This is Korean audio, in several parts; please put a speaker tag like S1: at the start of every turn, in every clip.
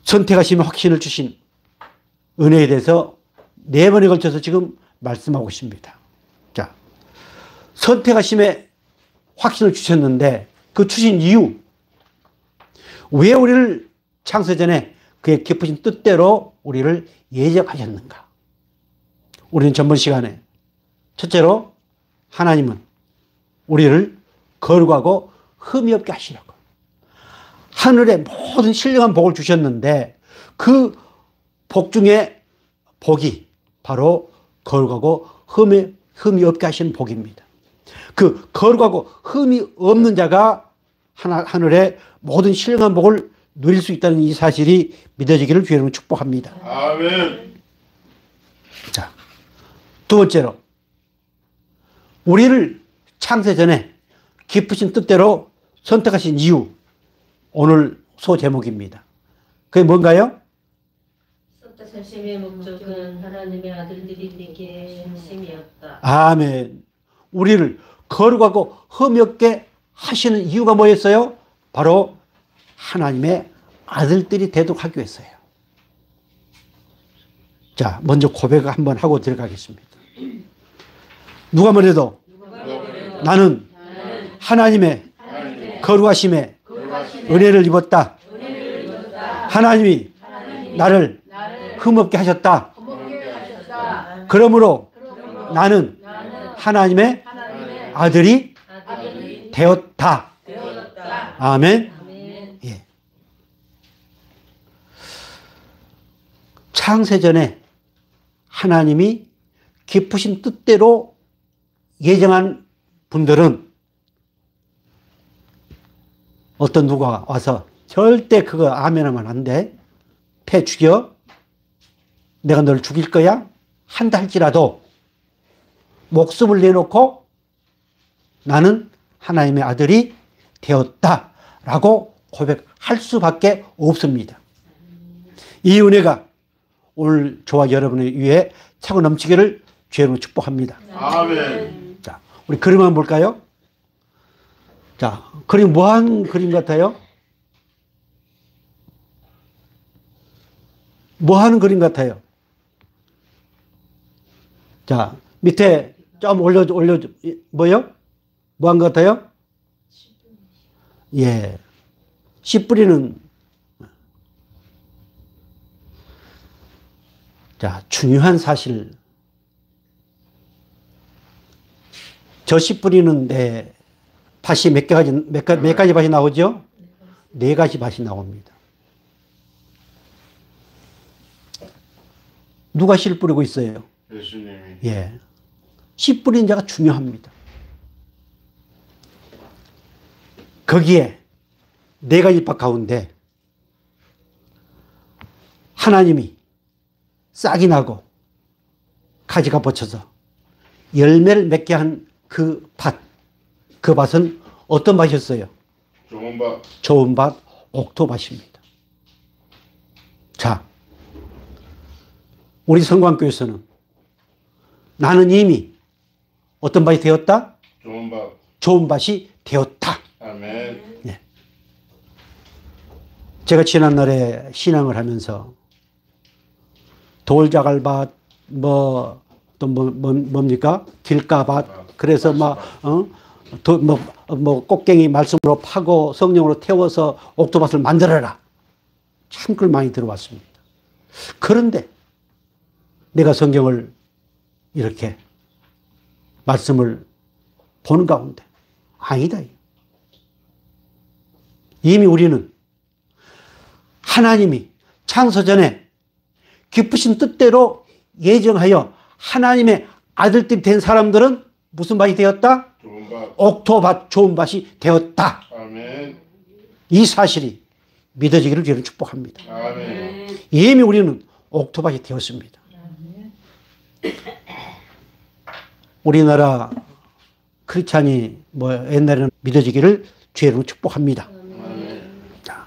S1: 선택하시며 확신을 주신 은혜에 대해서 4번에 걸쳐서 지금 말씀하고 있습니다. 자, 선택하심에 확신을 주셨는데 그 주신 이유, 왜 우리를 창세전에 그의 기쁘신 뜻대로 우리를 예정하셨는가? 우리는 전번 시간에 첫째로 하나님은 우리를 거룩하고 흠이 없게 하시려고 하늘에 모든 신령한 복을 주셨는데 그 복 중에 복이 바로 거룩하고 흠이 없게 하시는 복입니다. 그 거룩하고 흠이 없는 자가 하늘에 모든 신령한 복을 누릴 수 있다는 이 사실이 믿어지기를 주의 이름으로 축복합니다.
S2: 아멘.
S1: 자, 두 번째로 우리를 창세전에 기쁘신 뜻대로 선택하신 이유, 오늘 소제목입니다. 그게 뭔가요?
S3: 선택하심의 목적은 하나님의 아들들이 되게 하심이었다.
S1: 아멘. 우리를 거룩하고 흠이 없게 하시는 이유가 뭐였어요? 바로 하나님의 아들들이 되도록 하기 위해서요. 자, 먼저 고백을 한번 하고 들어가겠습니다. 누가 뭐래도 나는 하나님의 거룩하심에 은혜를 입었다. 하나님이 나를 흠없게 하셨다. 그러므로 나는 하나님의 아들이 되었다. 아멘. 예. 창세전에 하나님이 기쁘신 뜻대로 예정한 분들은 어떤 누가 와서 절대 그거 아멘하면 안 돼. 패 죽여. 내가 널 죽일 거야. 한다 할지라도 목숨을 내놓고 나는 하나님의 아들이 되었다라고 고백할 수밖에 없습니다. 이 은혜가 오늘 저와 여러분의 위에 차고 넘치기를 주의로 축복합니다.
S2: 아멘.
S1: 자, 우리 그림 한번 볼까요? 자, 그림 뭐한 그림 같아요? 뭐 하는 그림 같아요? 자, 밑에 좀 올려, 뭐요? 뭐 한 것 같아요? 예. 씨 뿌리는, 자, 중요한 사실. 저 씨 뿌리는데 밭이 몇 가지 밭이 나오죠? 4가지 밭이 나옵니다. 누가 씨를 뿌리고 있어요?
S2: 예수님이.
S1: 예. 씨 뿌린 자가 중요합니다. 거기에 4가지 밭 가운데 하나님이 싹이 나고 가지가 벗쳐서 열매를 맺게 한 그 밭, 그 밭은 어떤 밭이었어요?
S2: 좋은 밭.
S1: 좋은 밭, 옥토밭입니다. 자, 우리 성광교에서는 나는 이미 어떤 밭이 되었다?
S2: 좋은 밭.
S1: 좋은 밭이 되었다.
S2: 아멘.
S1: 네. 제가 지난날에 신앙을 하면서 돌자갈밭, 뭡니까? 길가밭. 그래서 꽃갱이 말씀으로 파고 성령으로 태워서 옥토밭을 만들어라. 참 글 많이 들어왔습니다. 그런데 내가 성경을 이렇게 말씀을 보는 가운데 아니다. 이미 우리는 하나님이 창세전에 기쁘신 뜻대로 예정하여 하나님의 아들들이 된 사람들은 무슨 밭이 되었다?
S2: 좋은 밭.
S1: 옥토밭, 좋은 밭이 되었다.
S2: 아멘.
S1: 이 사실이 믿어지기를 주님 축복합니다.
S2: 아멘.
S1: 이미 우리는 옥토밭이 되었습니다. 우리나라 크리스찬이 옛날에는 믿어지기를 주의 이름으로 축복합니다. 자.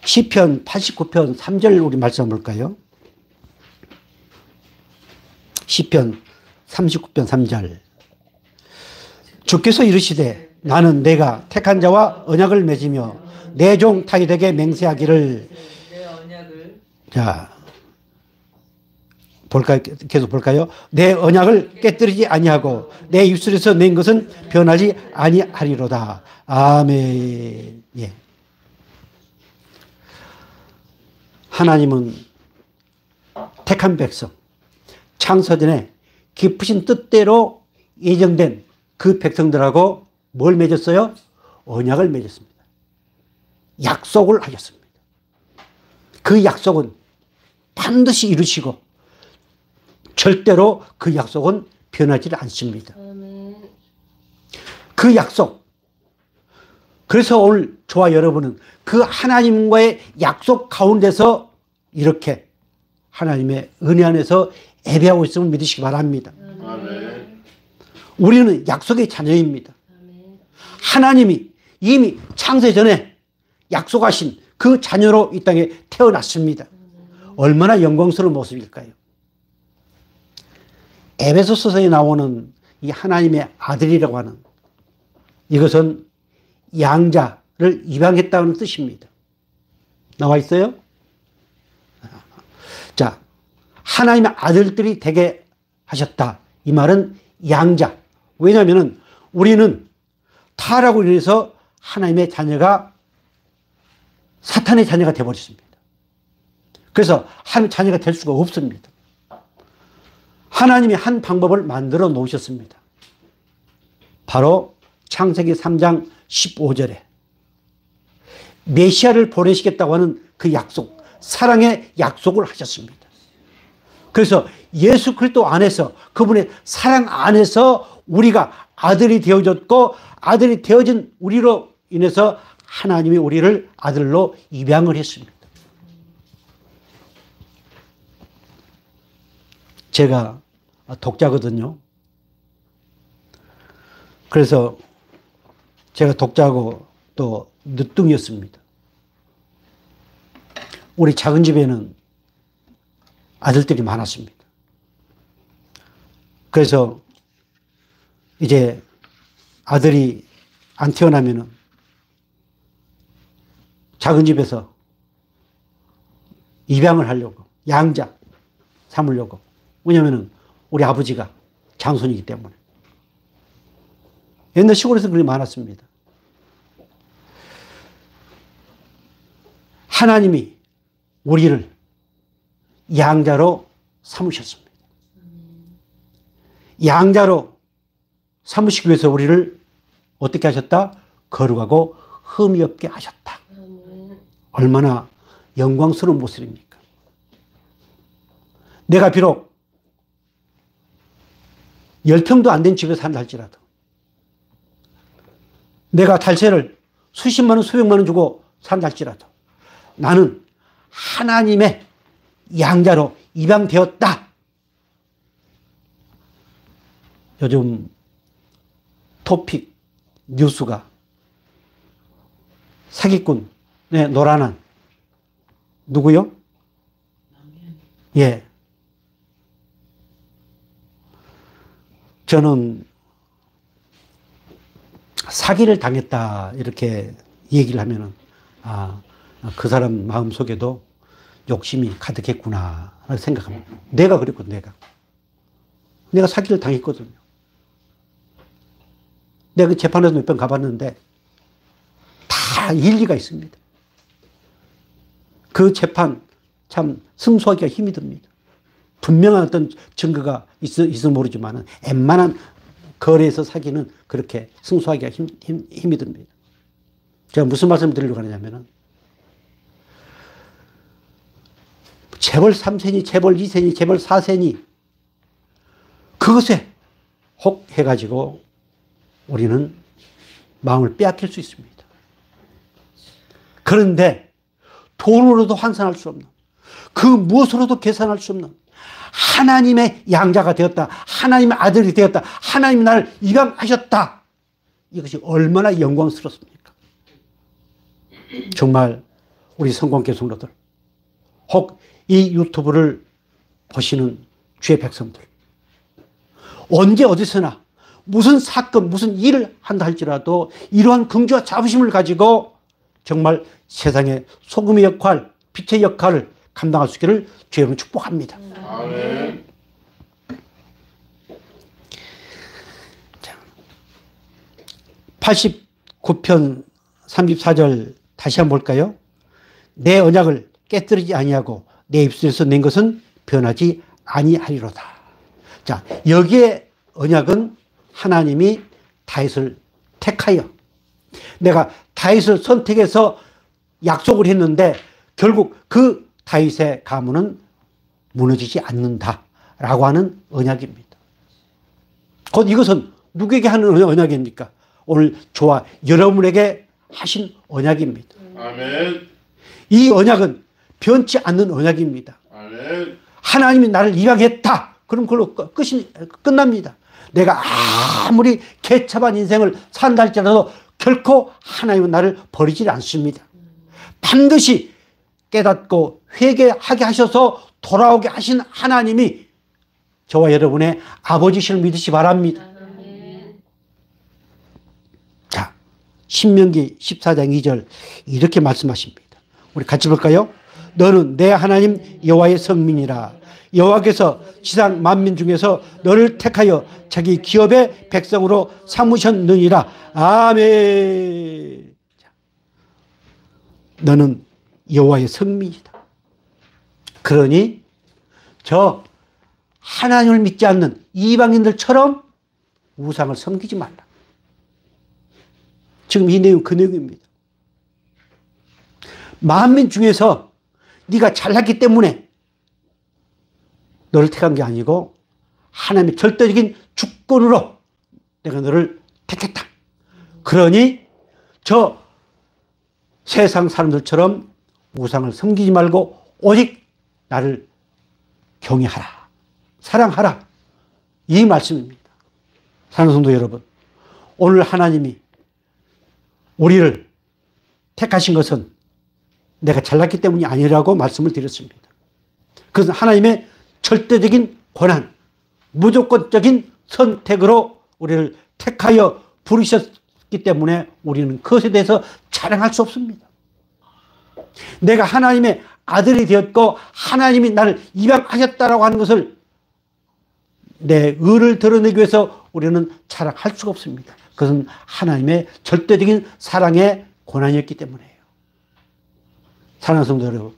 S1: 시편 89편 3절 우리 말씀 볼까요? 시편 39편 3절. 주께서 이르시되 나는 내가 택한 자와 언약을 맺으며 내 종 다윗에게 맹세하기를.
S4: 내 언약을
S1: 자, 볼까요? 계속 볼까요? 내 언약을 깨뜨리지 아니하고 내 입술에서 낸 것은 변하지 아니하리로다. 아멘. 예. 하나님은 택한 백성, 창세전에 깊으신 뜻대로 예정된 그 백성들하고 뭘 맺었어요? 언약을 맺었습니다. 약속을 하셨습니다. 그 약속은 반드시 이루시고 절대로 그 약속은 변하지 않습니다. 그 약속. 그래서 오늘 저와 여러분은 그 하나님과의 약속 가운데서 이렇게 하나님의 은혜 안에서 예배하고 있음을 믿으시기 바랍니다.
S2: 아멘.
S1: 우리는 약속의 자녀입니다. 하나님이 이미 창세 전에 약속하신 그 자녀로 이 땅에 태어났습니다. 얼마나 영광스러운 모습일까요? 에베소서에 나오는 이 하나님의 아들이라고 하는 이것은 양자를 입양했다는 뜻입니다. 나와 있어요? 자, 하나님의 아들들이 되게 하셨다. 이 말은 양자. 왜냐하면 우리는 타락으로 인해서 하나님의 자녀가 사탄의 자녀가 되어버렸습니다. 그래서 하나님의 자녀가 될 수가 없습니다. 하나님이 한 방법을 만들어 놓으셨습니다. 바로 창세기 3장 15절에 메시아를 보내시겠다고 하는 그 약속, 사랑의 약속을 하셨습니다. 그래서 예수 그리스도 안에서, 그분의 사랑 안에서 우리가 아들이 되어졌고, 아들이 되어진 우리로 인해서 하나님이 우리를 아들로 입양을 했습니다. 제가 독자거든요. 그래서 제가 독자고 또 늦둥이였습니다. 우리 작은 집에는 아들들이 많았습니다. 그래서 이제 아들이 안 태어나면은 작은 집에서 입양을 하려고, 양자 삼으려고. 왜냐면은 우리 아버지가 장손이기 때문에. 옛날 시골에서 그게 많았습니다. 하나님이 우리를 양자로 삼으셨습니다. 양자로 삼으시기 위해서 우리를 어떻게 하셨다? 거룩하고 흠이 없게 하셨다. 얼마나 영광스러운 모습입니까? 내가 비록 10평도 안 된 집에 산다 할지라도, 내가 달세를 수십만 원, 수백만 원 주고 산다 할지라도 나는 하나님의 양자로 입양되었다. 요즘 토픽 뉴스가 사기꾼의 노란한 누구요? 예. 저는 사기를 당했다 이렇게 얘기를 하면은 그 사람 마음속에도 욕심이 가득했구나 생각합니다. 내가 그랬거든. 내가 사기를 당했거든요. 내가 그 재판에서 몇 번 가봤는데 다 일리가 있습니다. 그 재판 참 승소하기가 힘이 듭니다. 분명한 어떤 증거가 있으면 모르지만 웬만한 거래에서 사기는 그렇게 승소하기가 힘이 듭니다. 제가 무슨 말씀을 드리려고 하냐면은 재벌 3세니, 재벌 2세니, 재벌 4세니 그것에 혹 해가지고 우리는 마음을 빼앗길 수 있습니다. 그런데 돈으로도 환산할 수 없는, 그 무엇으로도 계산할 수 없는 하나님의 양자가 되었다. 하나님의 아들이 되었다. 하나님이 나를 입양하셨다. 이것이 얼마나 영광스럽습니까? 정말 우리 성공교회 성도들, 혹 이 유튜브를 보시는 주의 백성들, 언제 어디서나 무슨 사건, 무슨 일을 한다 할지라도 이러한 긍지와 자부심을 가지고 정말 세상의 소금의 역할, 빛의 역할을 감당할 수 있기를 주의 이름으로 축복합니다.
S2: 아멘.
S1: 89편 34절 다시 한번 볼까요? 내 언약을 깨뜨리지 아니하고 내 입술에서 낸 것은 변하지 아니하리로다. 자, 여기에 언약은 하나님이 다윗을 택하여 내가 다윗을 선택해서 약속을 했는데 결국 그 다윗의 가문은 무너지지 않는다라고 하는 언약입니다. 곧 이것은 누구에게 하는 언약입니까? 오늘 저와 여러분에게 하신 언약입니다.
S2: 아멘.
S1: 이 언약은 변치 않는 언약입니다.
S2: 아멘.
S1: 하나님이 나를 입양했다. 그럼 그걸로 끝납니다. 내가 아무리 개차반 인생을 산다 할지라도 결코 하나님은 나를 버리지 않습니다. 반드시 깨닫고 회개하게 하셔서 돌아오게 하신 하나님이 저와 여러분의 아버지실 믿으시 바랍니다. 자, 신명기 14장 2절 이렇게 말씀하십니다. 우리 같이 볼까요? 너는 내 하나님 여호와의 성민이라. 여호와께서 지상 만민 중에서 너를 택하여 자기 기업의 백성으로 삼으셨느니라. 아멘. 너는 여호와의 성민이다. 그러니 저 하나님을 믿지 않는 이방인들처럼 우상을 섬기지 말라. 지금 이 내용 그 내용입니다. 만민 중에서 네가 잘났기 때문에 너를 택한 게 아니고 하나님의 절대적인 주권으로 내가 너를 택했다. 그러니 저 세상 사람들처럼 우상을 섬기지 말고 오직 나를 경외하라. 사랑하라. 이 말씀입니다. 사랑하는 성도 여러분, 오늘 하나님이 우리를 택하신 것은 내가 잘났기 때문이 아니라고 말씀을 드렸습니다. 그것은 하나님의 절대적인 권한, 무조건적인 선택으로 우리를 택하여 부르셨기 때문에 우리는 그것에 대해서 자랑할 수 없습니다. 내가 하나님의 아들이 되었고 하나님이 나를 입양하셨다라고 하는 것을 내 의를 드러내기 위해서 우리는 자랑할 수가 없습니다. 그것은 하나님의 절대적인 사랑의 권한이었기 때문이에요. 사랑하는 성도 여러분,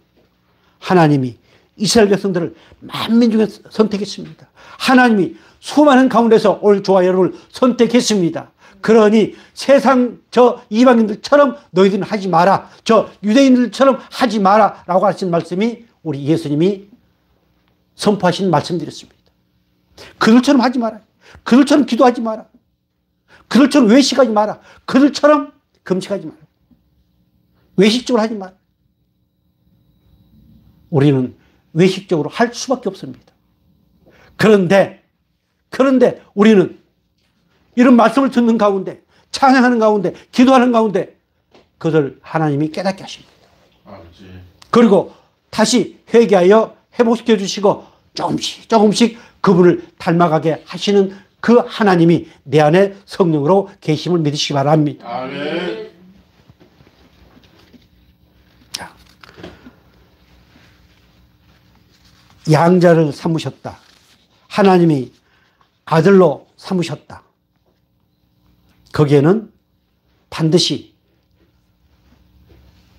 S1: 하나님이 이스라엘 백성들을 만민 중에 선택했습니다. 하나님이 수많은 가운데서 오늘 저와 여러분을 선택했습니다. 그러니 세상 저 이방인들처럼 너희들은 하지 마라. 저 유대인들처럼 하지 마라. 라고 하신 말씀이 우리 예수님이 선포하신 말씀드렸습니다. 그들처럼 하지 마라. 그들처럼 기도하지 마라. 그들처럼 외식하지 마라. 그들처럼 금식하지 마라. 외식적으로 하지 마라. 우리는 외식적으로 할 수밖에 없습니다. 그런데 우리는 이런 말씀을 듣는 가운데, 찬양하는 가운데, 기도하는 가운데 그것을 하나님이 깨닫게 하십니다. 그리고 다시 회개하여 회복시켜 주시고 조금씩 그분을 닮아가게 하시는 그 하나님이 내 안에 성령으로 계심을 믿으시기 바랍니다.
S2: 아멘.
S1: 자, 양자를 삼으셨다. 하나님이 아들로 삼으셨다. 거기에는 반드시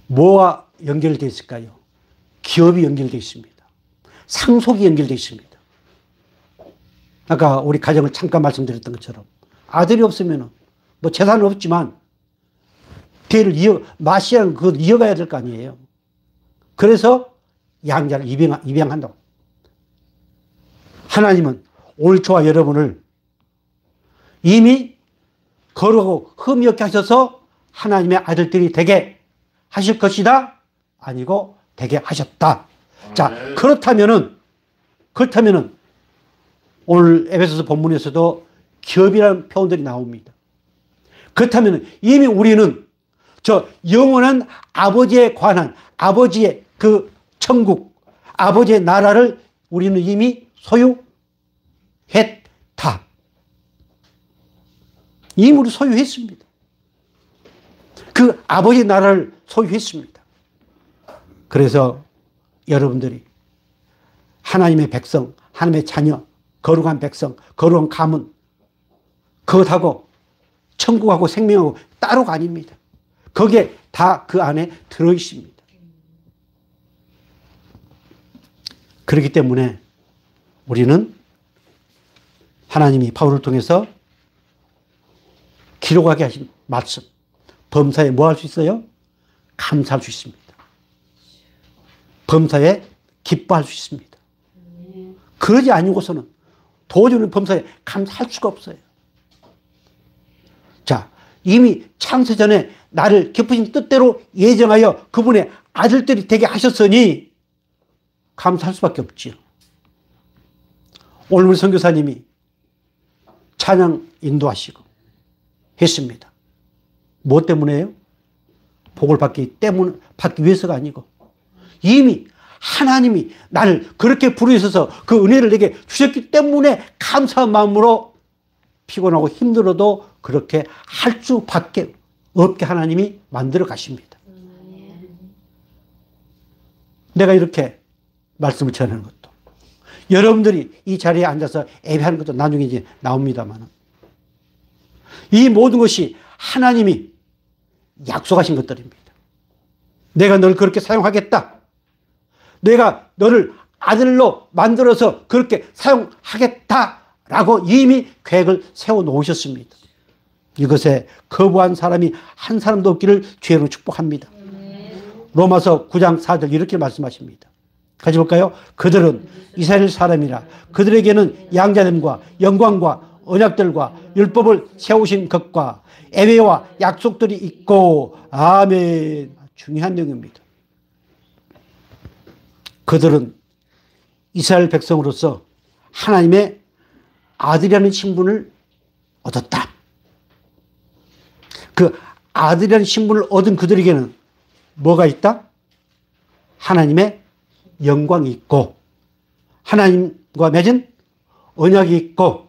S1: 뭐와 연결되어 있을까요? 기업이 연결되어 있습니다. 상속이 연결되어 있습니다. 아까 우리 가정을 잠깐 말씀드렸던 것처럼 아들이 없으면 뭐 재산은 없지만 대를 마시아는 그걸 이어가야 될 거 아니에요. 그래서 양자를 입양한다고. 하나님은 오늘 저와 여러분을 이미 거룩하고 흠이 없게 하셔서 하나님의 아들들이 되게 하실 것이다? 아니고 되게 하셨다. 자, 그렇다면은 오늘 에베소서 본문에서도 기업이라는 표현들이 나옵니다. 그렇다면 이미 우리는 저 영원한 아버지에 관한 아버지의 그 천국, 아버지의 나라를 우리는 이미 소유했다. 이미 우리 소유했습니다. 그 아버지 나라를 소유했습니다. 그래서 여러분들이 하나님의 백성, 하나님의 자녀, 거룩한 백성, 거룩한 가문, 그것하고 천국하고 생명하고 따로가 아닙니다. 거기에 다 그 안에 들어있습니다. 그렇기 때문에 우리는 하나님이 바울을 통해서 기록하게 하신 말씀, 범사에 뭐 할 수 있어요? 감사할 수 있습니다. 범사에 기뻐할 수 있습니다. 그러지 아니고서는 도저히 범사에 감사할 수가 없어요. 자, 이미 창세 전에 나를 깊으신 뜻대로 예정하여 그분의 아들들이 되게 하셨으니 감사할 수밖에 없지요. 오늘 우리 선교사님이 찬양 인도하시고 했습니다. 뭐 때문에요? 복을 받기 위해서가 아니고 이미 하나님이 나를 그렇게 부르셔서 그 은혜를 내게 주셨기 때문에 감사한 마음으로 피곤하고 힘들어도 그렇게 할 수밖에 없게 하나님이 만들어 가십니다. 내가 이렇게 말씀을 전하는 것도, 여러분들이 이 자리에 앉아서 예배하는 것도 나중에 이제 나옵니다만, 이 모든 것이 하나님이 약속하신 것들입니다. 내가 너를 그렇게 사용하겠다. 내가 너를 아들로 만들어서 그렇게 사용하겠다라고 이미 계획을 세워 놓으셨습니다. 이것에 거부한 사람이 한 사람도 없기를 주의로 축복합니다. 로마서 9장 4절 이렇게 말씀하십니다. 같이 볼까요? 그들은 이스라엘 사람이라 그들에게는 양자됨과 영광과 언약들과 율법을 세우신 것과 예배와 약속들이 있고, 아멘. 중요한 내용입니다. 그들은 이스라엘 백성으로서 하나님의 아들이라는 신분을 얻었다. 그 아들이라는 신분을 얻은 그들에게는 뭐가 있다? 하나님의 영광이 있고, 하나님과 맺은 언약이 있고,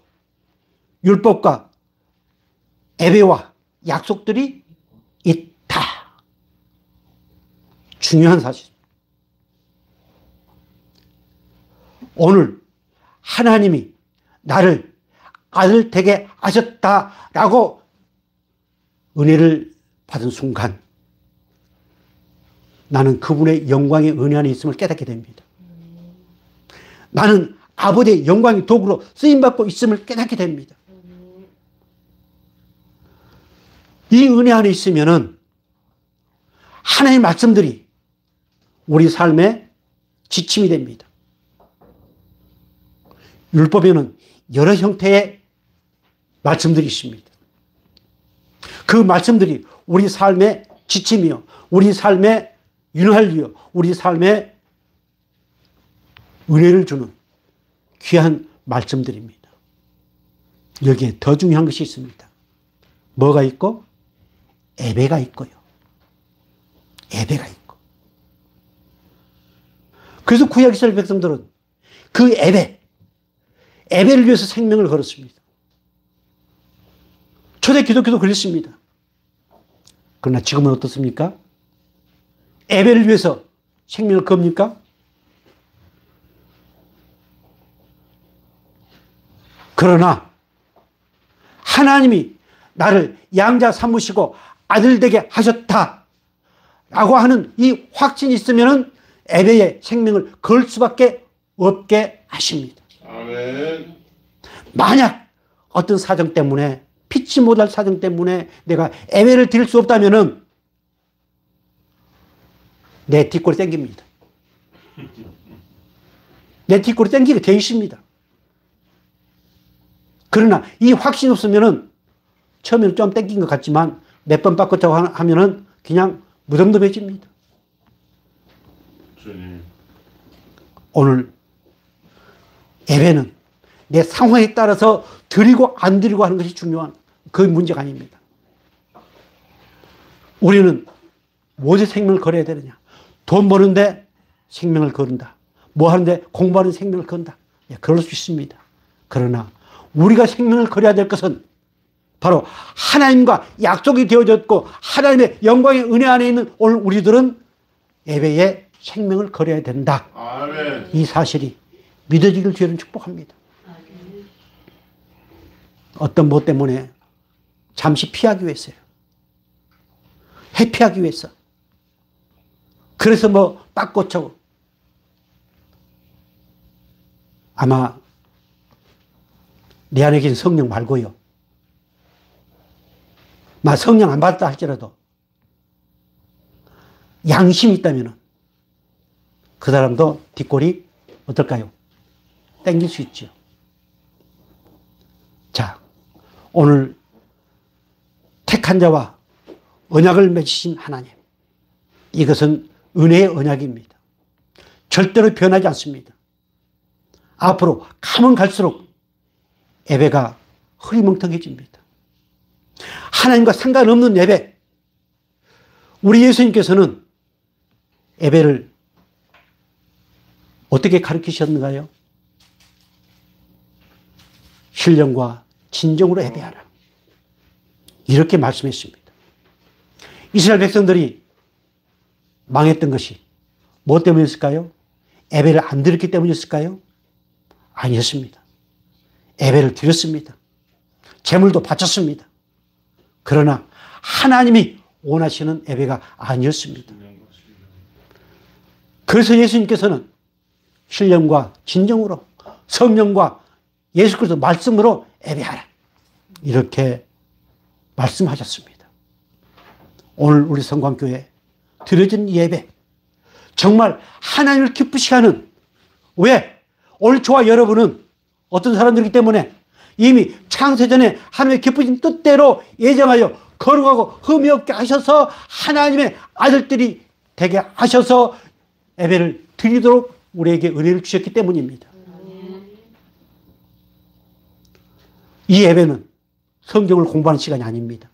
S1: 율법과 예배와 약속들이 있다. 중요한 사실. 오늘 하나님이 나를 아들 되게 하셨다라고 은혜를 받은 순간 나는 그분의 영광의 은혜 안에 있음을 깨닫게 됩니다. 나는 아버지의 영광의 도구로 쓰임받고 있음을 깨닫게 됩니다. 이 은혜 안에 있으면은 하나님의 말씀들이 우리 삶의 지침이 됩니다. 율법에는 여러 형태의 말씀들이 있습니다. 그 말씀들이 우리 삶의 지침이요, 우리 삶의 윤활유요, 우리 삶의 은혜를 주는 귀한 말씀들입니다. 여기에 더 중요한 것이 있습니다. 뭐가 있고? 예배가 있고요. 예배가 있고. 그래서 구약 이스라엘 백성들은 그 예배를 위해서 생명을 걸었습니다. 초대 기독교도 그랬습니다. 그러나 지금은 어떻습니까? 예배를 위해서 생명을 겁니까? 그러나 하나님이 나를 양자 삼으시고 아들 되게 하셨다라고 하는 이 확신이 있으면 예배에 생명을 걸 수밖에 없게 하십니다.
S2: 아멘.
S1: 만약 어떤 사정 때문에, 피치 못할 사정 때문에 내가 예배를 드릴 수 없다면 내 뒷골이 땡깁니다. 내 뒷골이 땡기게 되어 있습니다. 그러나 이 확신이 없으면 처음에는 좀 땡긴 것 같지만 몇 번 바꿨다고 하면 그냥 무덤덤해집니다.
S2: 주님.
S1: 오늘 예배는 내 상황에 따라서 드리고 안 드리고 하는 것이 중요한 그 문제가 아닙니다. 우리는 무엇에 생명을 걸어야 되느냐? 돈 버는데 생명을 거른다. 뭐 하는데 공부하는 생명을 건다. 예, 그럴 수 있습니다. 그러나 우리가 생명을 걸어야 될 것은 바로 하나님과 약속이 되어졌고 하나님의 영광의 은혜 안에 있는 오늘 우리들은 예배에 생명을 걸어야 된다.
S2: 아멘.
S1: 이 사실이 믿어지길 주의는 축복합니다. 어떤 뭐 때문에 잠시 피하기 위해서요. 회피하기 위해서. 그래서 뭐 딱 꽂혀. 아마 내 안에 계신 성령 말고요. 성령 안 받았다 할지라도 양심이 있다면 그 사람도 뒷골이 어떨까요? 땡길 수 있죠. 자, 오늘 택한 자와 언약을 맺으신 하나님. 이것은 은혜의 언약입니다. 절대로 변하지 않습니다. 앞으로 가면 갈수록 예배가 흐리멍텅해집니다. 하나님과 상관없는 예배. 우리 예수님께서는 예배를 어떻게 가르치셨는가요? 신령과 진정으로 예배하라. 이렇게 말씀했습니다. 이스라엘 백성들이 망했던 것이 뭐 때문이었을까요? 예배를 안 드렸기 때문이었을까요? 아니었습니다. 예배를 드렸습니다. 제물도 바쳤습니다. 그러나 하나님이 원하시는 예배가 아니었습니다. 그래서 예수님께서는 신령과 진정으로 성령과 예수 그리스도 말씀으로 예배하라. 이렇게 말씀하셨습니다. 오늘 우리 성광교회 드려진 예배 정말 하나님을 기쁘시게 하는, 왜? 오늘 저와 여러분은 어떤 사람들이기 때문에 이미 창세전에 하나님의 기쁘신 뜻대로 예정하여 거룩하고 흠이 없게 하셔서 하나님의 아들들이 되게 하셔서 예배를 드리도록 우리에게 은혜를 주셨기 때문입니다. 이 예배는 성경을 공부하는 시간이 아닙니다.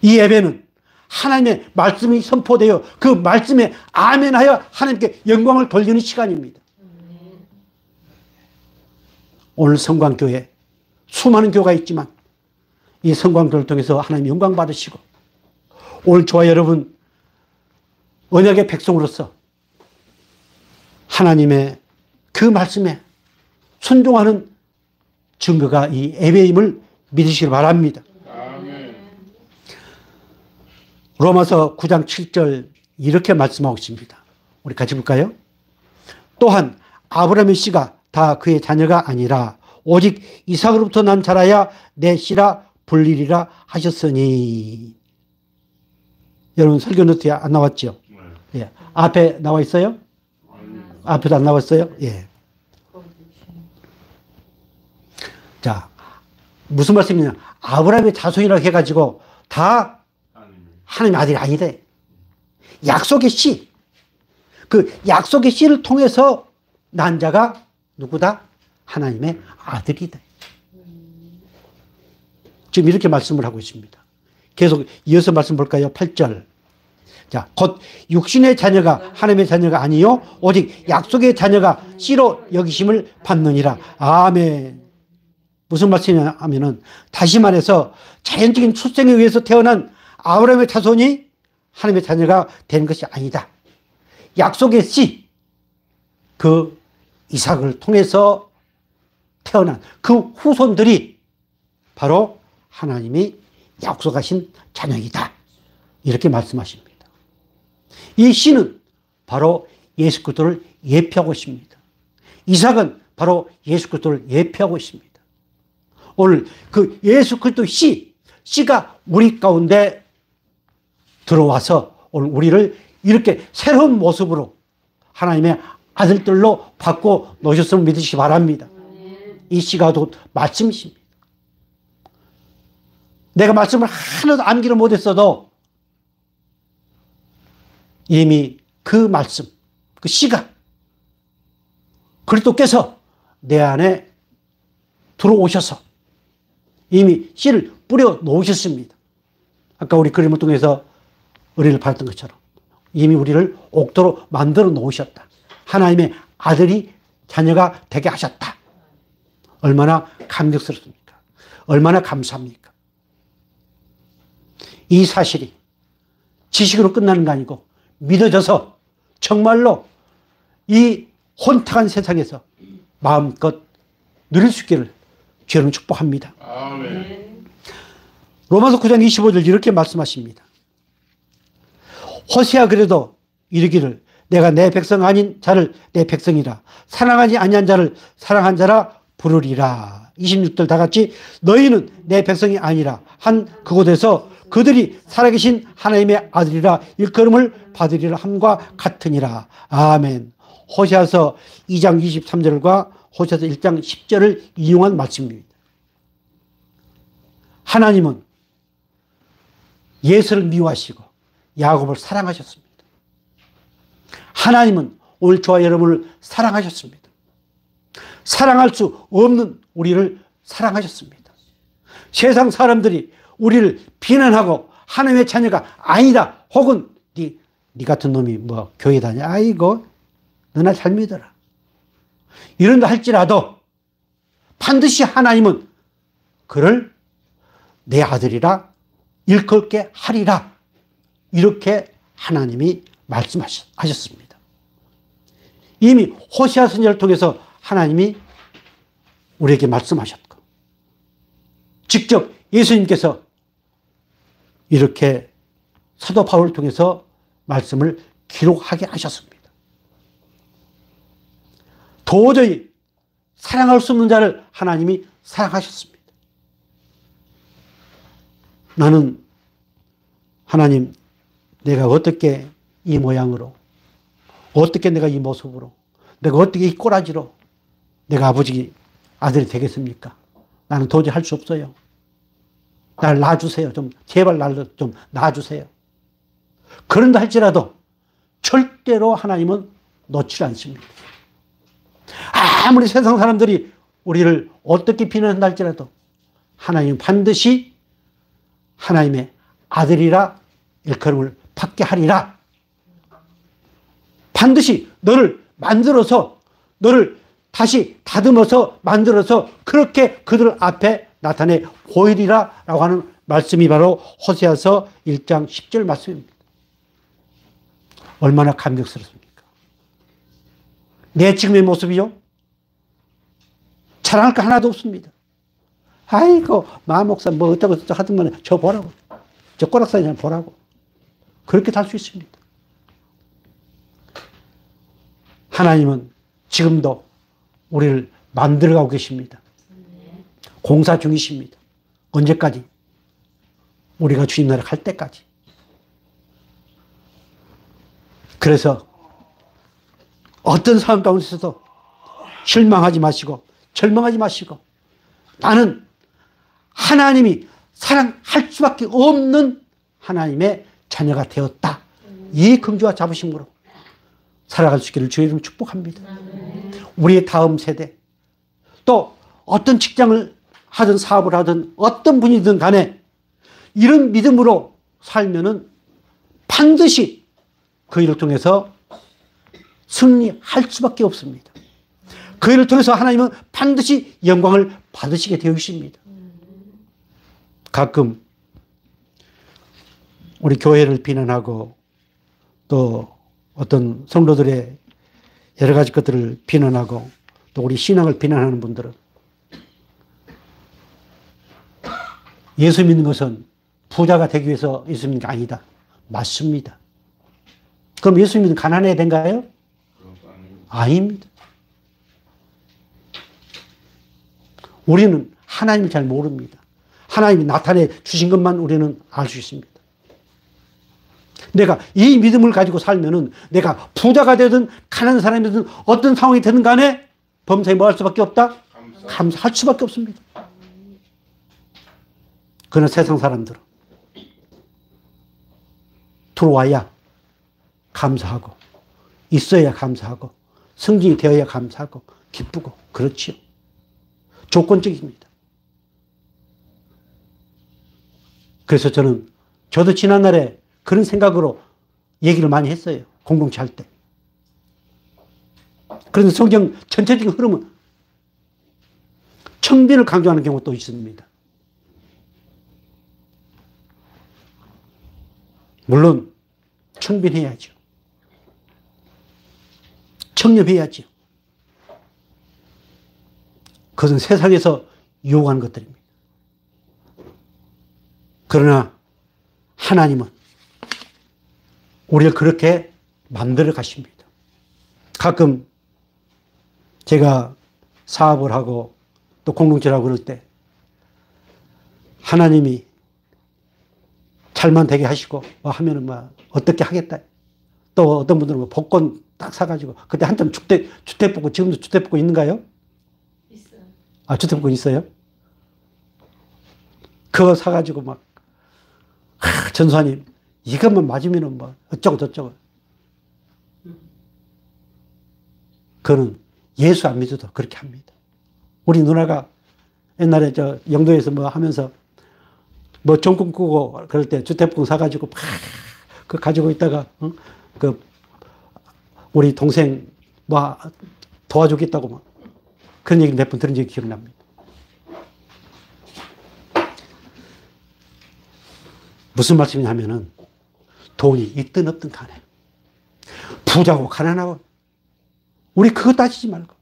S1: 이 예배는 하나님의 말씀이 선포되어 그 말씀에 아멘하여 하나님께 영광을 돌리는 시간입니다. 오늘 성광교회 수많은 교회가 있지만 이 성광교회를 통해서 하나님 영광 받으시고 오늘 저와 여러분 언약의 백성으로서 하나님의 그 말씀에 순종하는 증거가 이 예배임을 믿으시길 바랍니다. 로마서 9장 7절 이렇게 말씀하고 있습니다. 우리 같이 볼까요? 또한 아브라함의 씨가 다 그의 자녀가 아니라 오직 이삭으로부터 난 자라야 내 씨라 불리리라 하셨으니. 여러분 설교 노트에 안 나왔죠? 예. 앞에 나와 있어요? 앞에도 안 나왔어요? 예. 자, 무슨 말씀이냐? 아브라함의 자손이라고 해가지고 다 하나님의 아들이 아니다. 약속의 씨. 그 약속의 씨를 통해서 난 자가 누구다? 하나님의 아들이다. 지금 이렇게 말씀을 하고 있습니다. 계속 이어서 말씀 볼까요? 8절. 자, 곧 육신의 자녀가 하나님의 자녀가 아니요 오직 약속의 자녀가 씨로 여기심을 받느니라. 아멘. 무슨 말씀이냐 하면은 다시 말해서 자연적인 출생에 의해서 태어난 아브라함의 자손이 하나님의 자녀가 되는 것이 아니다. 약속의 씨, 그 이삭을 통해서 태어난 그 후손들이 바로 하나님이 약속하신 자녀이다. 이렇게 말씀하십니다. 이 씨는 바로 예수 그리스도를 예표하고 있습니다. 이삭은 바로 예수 그리스도를 예표하고 있습니다. 오늘 그 예수 그리스도 씨가 우리 가운데 들어와서 오늘 우리를 이렇게 새로운 모습으로 하나님의 아들들로 바꿔 놓으셨음을 믿으시기 바랍니다. 이 씨가 곧 말씀이십니다. 내가 말씀을 하나도 암기를 못했어도 이미 그 말씀, 그 씨가 그리스도께서 내 안에 들어오셔서 이미 씨를 뿌려 놓으셨습니다. 아까 우리 그림을 통해서 은혜를 받았던 것처럼 이미 우리를 옥토로 만들어 놓으셨다. 하나님의 아들이 자녀가 되게 하셨다. 얼마나 감격스럽습니까? 얼마나 감사합니까? 이 사실이 지식으로 끝나는 거 아니고 믿어져서 정말로 이 혼탁한 세상에서 마음껏 누릴 수 있기를 주여는 축복합니다.
S2: 아멘.
S1: 로마서 9장 25절 이렇게 말씀하십니다. 호세아 그래도 이르기를 내가 내 백성 아닌 자를 내 백성이라 사랑하지 아니한 자를 사랑한 자라 부르리라. 26절 다 같이 너희는 내 백성이 아니라 한 그곳에서 그들이 살아계신 하나님의 아들이라 일컬음을 받으리라 함과 같으니라. 아멘. 호세아서 2장 23절과 호세아서 1장 10절을 인용한 말씀입니다. 하나님은 예수를 미워하시고 야곱을 사랑하셨습니다. 하나님은 오늘 저와 여러분을 사랑하셨습니다. 사랑할 수 없는 우리를 사랑하셨습니다. 세상 사람들이 우리를 비난하고 하나님의 자녀가 아니다 혹은 네 같은 놈이 뭐 교회 다녀 아이고 너나 잘 믿어라 이런다 할지라도 반드시 하나님은 그를 내 아들이라 일컬게 하리라 이렇게 하나님이 말씀하셨습니다. 이미 호세아 선지자를 통해서 하나님이 우리에게 말씀하셨고 직접 예수님께서 이렇게 사도 바울을 통해서 말씀을 기록하게 하셨습니다. 도저히 사랑할 수 없는 자를 하나님이 사랑하셨습니다. 나는 하나님 내가 어떻게 이 모양으로 어떻게 내가 이 모습으로 내가 어떻게 이 꼬라지로 내가 아버지 아들이 되겠습니까? 나는 도저히 할 수 없어요. 날 놔주세요. 좀 제발 날 좀 놔주세요. 그런다 할지라도 절대로 하나님은 놓지 않습니다. 아무리 세상 사람들이 우리를 어떻게 비난한다 할지라도 하나님은 반드시 하나님의 아들이라 일컬음을 받게 하리라. 반드시 너를 만들어서 너를 다시 다듬어서 만들어서 그렇게 그들 앞에 나타내 보이리라 라고 하는 말씀이 바로 호세아서 1장 10절 말씀입니다. 얼마나 감격스럽습니까? 내 지금의 모습이요? 자랑할 거 하나도 없습니다. 아이고 마음 목사 뭐 어쩌고 저쩌고 하더만 저 보라고 저 꼬락사냥 보라고 그렇게 달 수 있습니다. 하나님은 지금도 우리를 만들어가고 계십니다. 공사 중이십니다. 언제까지? 우리가 주님 나라 갈 때까지. 그래서 어떤 상황 가운데서도 실망하지 마시고 절망하지 마시고 나는 하나님이 사랑할 수밖에 없는 하나님의 자녀가 되었다. 이 긍지와 자부심으로 살아갈 수 있기를 주의 이름으로 축복합니다. 우리의 다음 세대 또 어떤 직장을 하든 사업을 하든 어떤 분이든 간에 이런 믿음으로 살면은 반드시 그 일을 통해서 승리할 수밖에 없습니다. 그 일을 통해서 하나님은 반드시 영광을 받으시게 되어 있습니다. 가끔 우리 교회를 비난하고 또 어떤 성도들의 여러 가지 것들을 비난하고 또 우리 신앙을 비난하는 분들은 예수 믿는 것은 부자가 되기 위해서 예수 믿는 게 아니다. 맞습니다. 그럼 예수 믿는 가난해야 된가요? 아닙니다. 우리는 하나님을 잘 모릅니다. 하나님이 나타내 주신 것만 우리는 알 수 있습니다. 내가 이 믿음을 가지고 살면은 내가 부자가 되든 가난한 사람이든 어떤 상황이 되든 간에 범사에 뭐 할 수밖에 없다? 감사할 수밖에 없습니다. 그러나 세상 사람들은 들어와야 감사하고 있어야 감사하고 승진이 되어야 감사하고 기쁘고 그렇지요. 조건적입니다. 그래서 저도 지난날에 그런 생각으로 얘기를 많이 했어요. 공동체 할 때. 그런데 성경 전체적인 흐름은 청빈을 강조하는 경우도 있습니다. 물론 청빈해야죠. 청렴해야죠. 그것은 세상에서 요구하는 것들입니다. 그러나 하나님은 우리를 그렇게 만들어 가십니다. 가끔 제가 사업을 하고 또 공동체를 하고 그럴 때 하나님이 잘만 되게 하시고 뭐 하면은 뭐 어떻게 하겠다. 또 어떤 분들은 뭐 복권 딱 사가지고 그때 한참 주택복권, 지금도 주택복권 있는가요?
S3: 있어요.
S1: 아, 주택복권 있어요? 그거 사가지고 막 전수하님 이것만 맞으면은 뭐 어쩌고 저쩌고. 그거는 예수 안 믿어도 그렇게 합니다. 우리 누나가 옛날에 저 영도에서 뭐 하면서 뭐 정권 꾸고 그럴 때 주택복권 사가지고 막 그 가지고 있다가 그 우리 동생 뭐 도와주겠다고 막 그런 얘기를 몇 번 들은 적이 기억납니다. 무슨 말씀이냐면은 돈이 있든 없든 간에 부자고 가난하고 우리 그거 따지지 말고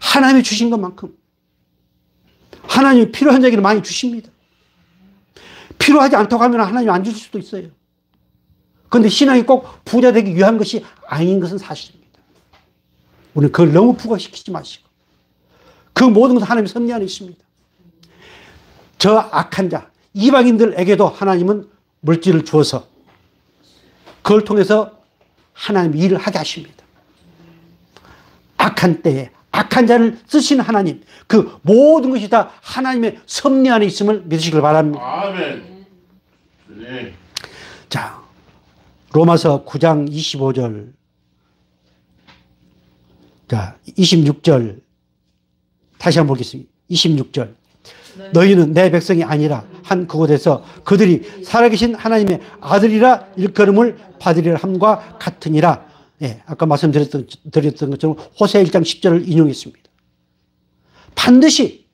S1: 하나님이 주신 것만큼 하나님이 필요한 얘기를 많이 주십니다. 필요하지 않다고 하면 하나님이 안 주실 수도 있어요. 그런데 신앙이 꼭 부자 되기 위한 것이 아닌 것은 사실입니다. 우리는 그걸 너무 부각시키지 마시고 그 모든 것은 하나님의 섭리 안에 있습니다. 저 악한 자 이방인들에게도 하나님은 물질을 주어서 그걸 통해서 하나님 일을 하게 하십니다. 악한 때에 악한 자를 쓰시는 하나님, 그 모든 것이 다 하나님의 섭리 안에 있음을 믿으시길 바랍니다.
S2: 아멘. 네.
S1: 자, 로마서 9장 25절, 자, 26절, 다시 한번 보겠습니다. 26절. 너희는 내 백성이 아니라 한 그곳에서 그들이 살아계신 하나님의 아들이라 일컬음을 받으리라 함과 같으니라. 예, 아까 말씀드렸던 것처럼 호세 1장 10절을 인용했습니다. 반드시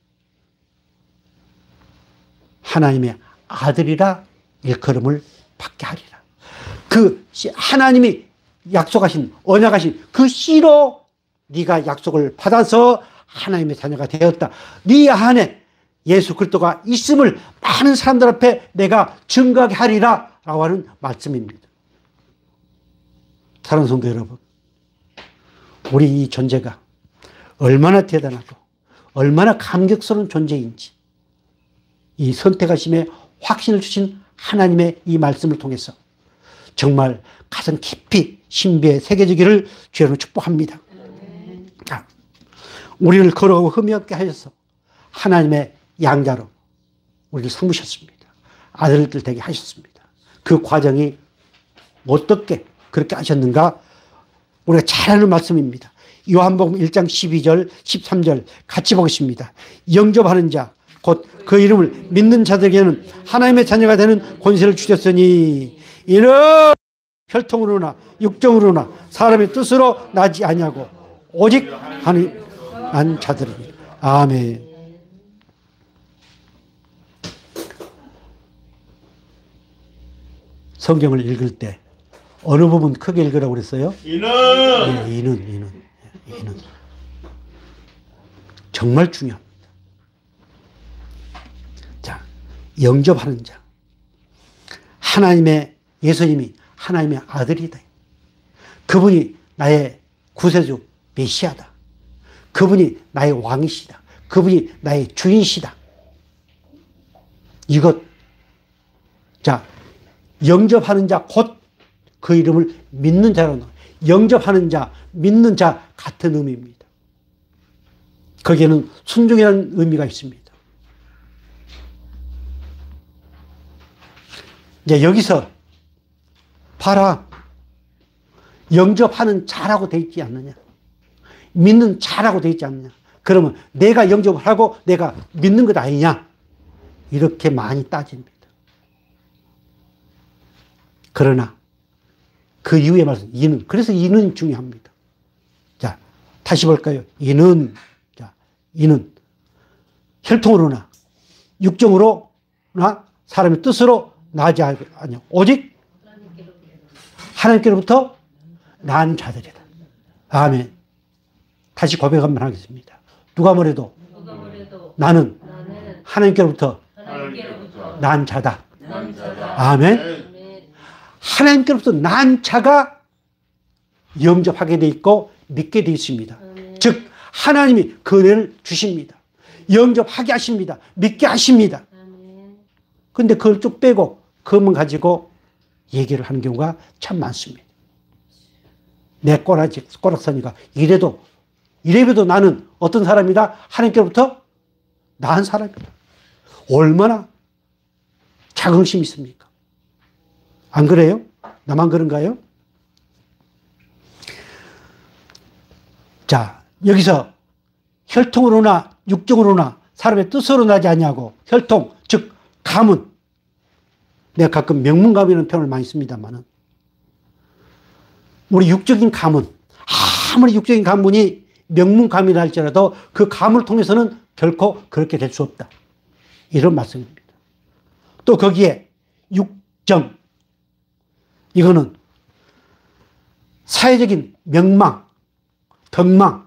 S1: 하나님의 아들이라 일컬음을 받게 하리라. 그 하나님이 약속하신 언약하신 그 씨로 네가 약속을 받아서 하나님의 자녀가 되었다. 네 안에 예수 그리스도가 있음을 많은 사람들 앞에 내가 증거하게 하리라 라고 하는 말씀입니다. 사랑하는 성도 여러분, 우리 이 존재가 얼마나 대단하고 얼마나 감격스러운 존재인지 이 선택하심에 확신을 주신 하나님의 이 말씀을 통해서 정말 가슴 깊이 신비에 새겨지기를 주여로 축복합니다. 자, 우리를 거룩하고 흠이 없게 하셔서 하나님의 양자로 우리를 삼으셨습니다. 아들들 되게 하셨습니다. 그 과정이 어떻게 그렇게 하셨는가? 우리가 잘 아는 말씀입니다. 요한복음 1장 12절, 13절 같이 보겠습니다. 영접하는 자, 곧 그 이름을 믿는 자들에게는 하나님의 자녀가 되는 권세를 주셨으니 이는 혈통으로나 육정으로나 사람의 뜻으로 나지 아니하고 오직 하나님 안 자들입니다. 아멘. 성경을 읽을 때 어느 부분 크게 읽으라고 그랬어요?
S2: 이는.
S1: 네, 이는. 정말 중요합니다. 자, 영접하는 자. 예수님이 하나님의 아들이다. 그분이 나의 구세주 메시아다. 그분이 나의 왕이시다. 그분이 나의 주인이시다. 이것. 자, 영접하는 자, 곧 그 이름을 믿는 자로 영접하는 자, 믿는 자 같은 의미입니다. 거기에는 순종이라는 의미가 있습니다. 이제 여기서 봐라. 영접하는 자라고 되어 있지 않느냐. 믿는 자라고 되어 있지 않느냐. 그러면 내가 영접을 하고 내가 믿는 것 아니냐. 이렇게 많이 따집니다. 그러나 그 이후의 말씀, 이는. 그래서 이는 중요합니다. 자, 다시 볼까요? 이는. 자, 이는. 혈통으로나, 육정으로나, 사람의 뜻으로 나지 아니하고, 오직 하나님께로부터 난 자들이다. 아멘. 다시 고백 한번 하겠습니다. 누가 뭐래도 나는 하나님께로부터 난 자다. 아멘. 하나님께로부터 난 자가 영접하게 돼 있고 믿게 돼 있습니다. 즉 하나님이 그 은혜를 주십니다. 영접하게 하십니다. 믿게 하십니다. 그런데 그걸 쭉 빼고 그것만 가지고 얘기를 하는 경우가 참 많습니다. 내 꼬락서니까 이래도 나는 어떤 사람이다? 하나님께로부터 나은 사람이다. 얼마나 자긍심이 있습니까? 안 그래요? 나만 그런가요? 자, 여기서 혈통으로나 육정으로나 사람의 뜻으로 나지 않냐고. 혈통, 즉 가문. 내가 가끔 명문가문이라는 표현을 많이 씁니다만은 우리 육적인 가문, 아무리 육적인 가문이 명문가문이라 할지라도 그 가문을 통해서는 결코 그렇게 될 수 없다. 이런 말씀입니다. 또 거기에 육정, 이거는 사회적인 명망, 덕망,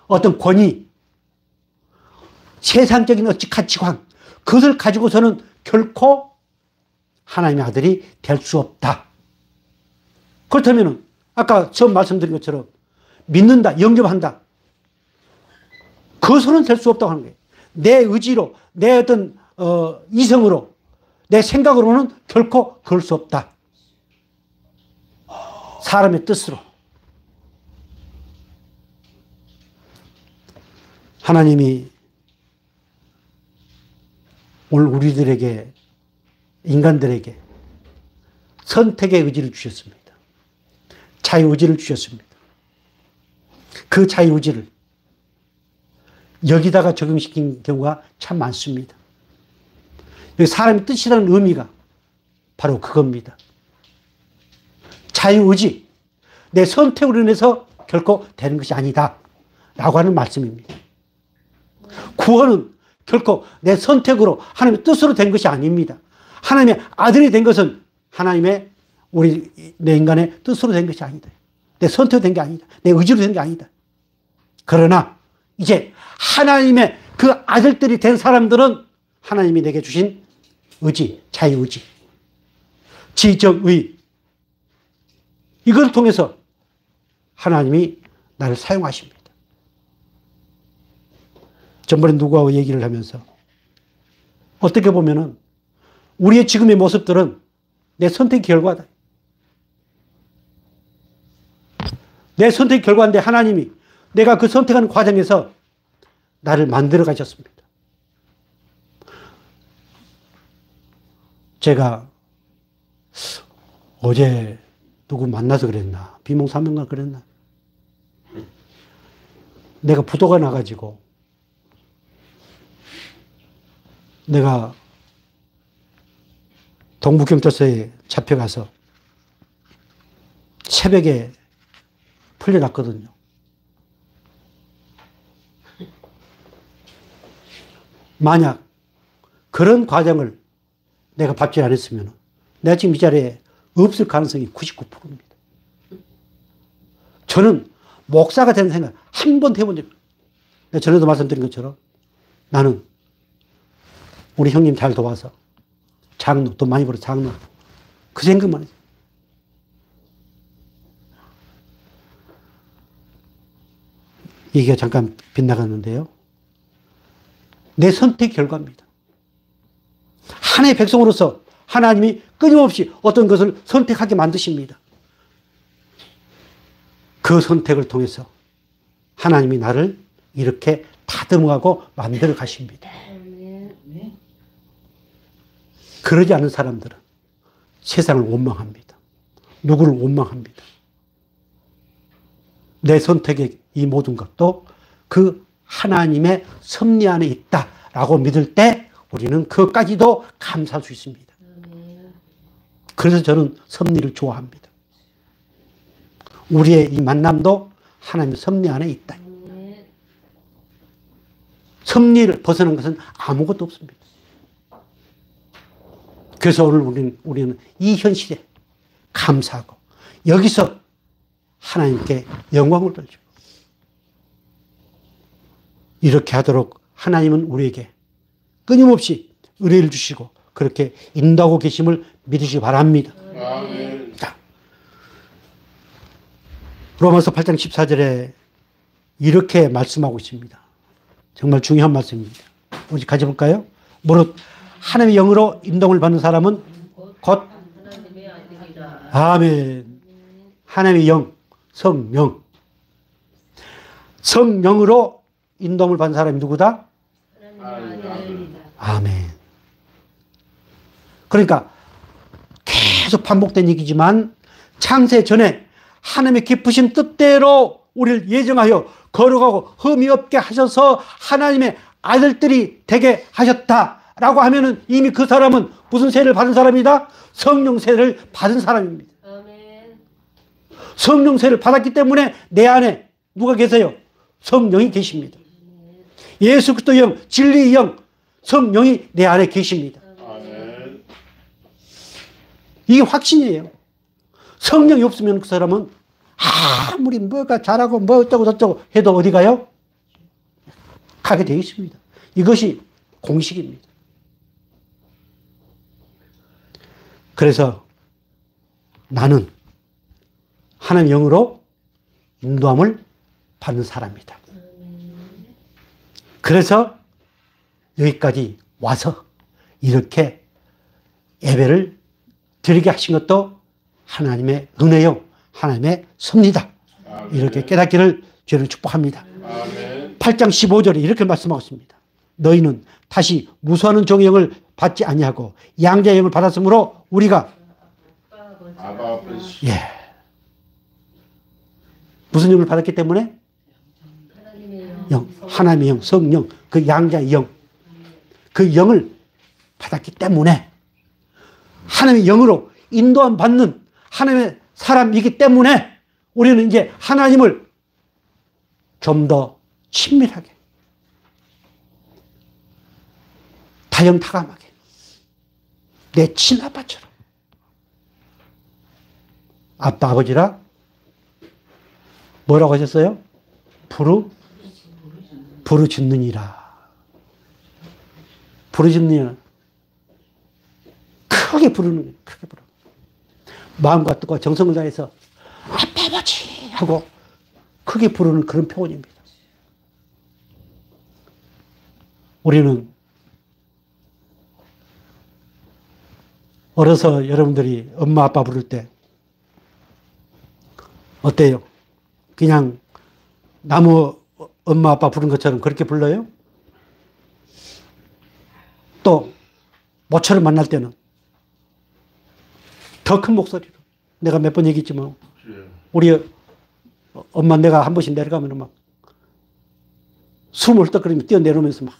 S1: 어떤 권위, 세상적인 어찌 가치관, 그것을 가지고서는 결코 하나님의 아들이 될 수 없다. 그렇다면 아까 처음 말씀드린 것처럼 믿는다, 영접한다. 그것으로는 될 수 없다고 하는 거예요. 내 의지로, 내 어떤 이성으로, 내 생각으로는 결코 그럴 수 없다. 사람의 뜻으로. 하나님이 오늘 우리들에게, 인간들에게 선택의 의지를 주셨습니다. 자유의지를 주셨습니다. 그 자유의지를 여기다가 적용시킨 경우가 참 많습니다. 여기 사람의 뜻이라는 의미가 바로 그겁니다. 자유의지, 내 선택으로 인해서 결코 되는 것이 아니다 라고 하는 말씀입니다. 구원은 결코 내 선택으로 하나님의 뜻으로 된 것이 아닙니다. 하나님의 아들이 된 것은 하나님의 내 인간의 뜻으로 된 것이 아니다. 내 선택으로 된 게 아니다. 내 의지로 된 게 아니다. 그러나 이제 하나님의 그 아들들이 된 사람들은 하나님이 내게 주신 의지, 자유의지, 지정의, 이걸 통해서 하나님이 나를 사용하십니다. 전번에 누구하고 얘기를 하면서 어떻게 보면은 우리의 지금의 모습들은 내 선택 결과다. 내 선택 결과인데 하나님이 내가 그 선택하는 과정에서 나를 만들어 가셨습니다. 제가 어제 누구 만나서 그랬나, 비몽사몽가 그랬나, 내가 부도가 나가지고 내가 동부경찰서에 잡혀가서 새벽에 풀려났거든요. 만약 그런 과정을 내가 밟지 않았으면 내가 지금 이 자리에 없을 가능성이 99%입니다. 저는 목사가 되는 생각 한 번도 해본 적이 없어요. 내가 전에도 말씀드린 것처럼 나는 우리 형님 잘 도와서 장로, 돈 많이 벌어 장로, 그 생각만 했어요. 얘기가 잠깐 빗나갔는데요. 내 선택 결과입니다. 하나님의 백성으로서 하나님이 끊임없이 어떤 것을 선택하게 만드십니다. 그 선택을 통해서 하나님이 나를 이렇게 다듬어가고 만들어 가십니다. 그러지 않은 사람들은 세상을 원망합니다. 누구를 원망합니다. 내 선택의 이 모든 것도 그 하나님의 섭리 안에 있다라고 믿을 때 우리는 그것까지도 감사할 수 있습니다. 그래서 저는 섭리를 좋아합니다. 우리의 이 만남도 하나님의 섭리 안에 있다. 섭리를 벗어난 것은 아무것도 없습니다. 그래서 오늘 우리는 이 현실에 감사하고 여기서 하나님께 영광을 돌리고 이렇게 하도록 하나님은 우리에게 끊임없이 의뢰를 주시고 그렇게 인도하고 계심을 믿으시기 바랍니다.
S2: 아멘.
S1: 자, 로마서 8장 14절에 이렇게 말씀하고 있습니다. 정말 중요한 말씀입니다. 우리 가져볼까요? 무릇 하나님의 영으로 인도를 받는 사람은 곧
S3: 하나님의 아들이라.
S1: 아멘. 하나님의 영, 성령. 성령으로 인도를 받는 사람이 누구다?
S3: 하나님의 아들이다.
S1: 아멘. 그러니까 계속 반복된 얘기지만 창세 전에 하나님의 깊으신 뜻대로 우리를 예정하여 거룩하고 흠이 없게 하셔서 하나님의 아들들이 되게 하셨다라고 하면은 이미 그 사람은 무슨 세를 받은 사람이다? 성령 세를 받은 사람입니다.
S3: 아멘.
S1: 성령 세를 받았기 때문에 내 안에 누가 계세요? 성령이 계십니다. 예수 그리스도의 영, 진리의 영, 성령이 내 안에 계십니다.
S2: 아멘.
S1: 이게 확신이에요. 성령이 없으면 그 사람은 아무리 뭐가 잘하고 뭐 어쩌고 저쩌고 해도 어디 가요? 가게 되어 있습니다. 이것이 공식입니다. 그래서 나는 하나님의 영으로 인도함을 받는 사람이다. 그래서 여기까지 와서 이렇게 예배를 드리게 하신 것도 하나님의 은혜요, 하나님의 섭리다. 이렇게 깨닫기를 주를 축복합니다.
S2: 아멘.
S1: 8장 15절에 이렇게 말씀하고 있습니다. 너희는 다시 무수하는 종의 영을 받지 아니하고 양자의 영을 받았으므로 우리가
S2: 아바 아버지.
S1: 예 무슨 영을 받았기 때문에
S3: 하나님의
S1: 영, 하나님의 영, 성령, 그 양자의 영, 그 영을 받았기 때문에 하나님의 영으로 인도함 받는 하나님의 사람이기 때문에 우리는 이제 하나님을 좀 더 친밀하게, 다정다감하게, 내 친아빠처럼 아빠 아버지라 뭐라고 하셨어요? 부르짖느니라. 부르짖느니라. 크게 부르는 거예요. 크게 부르는 거예요. 마음과 뜻과 정성을 다해서 아빠 아버지 하고 크게 부르는 그런 표현입니다. 우리는 어려서 여러분들이 엄마 아빠 부를 때 어때요? 그냥 나무 엄마 아빠 부른 것처럼 그렇게 불러요? 또 모처럼 만날 때는 더 큰 목소리로, 내가 몇 번 얘기했지만 우리 엄마 내가 한 번씩 내려가면 막 숨을 헐떡거리며 뛰어내려오면서 막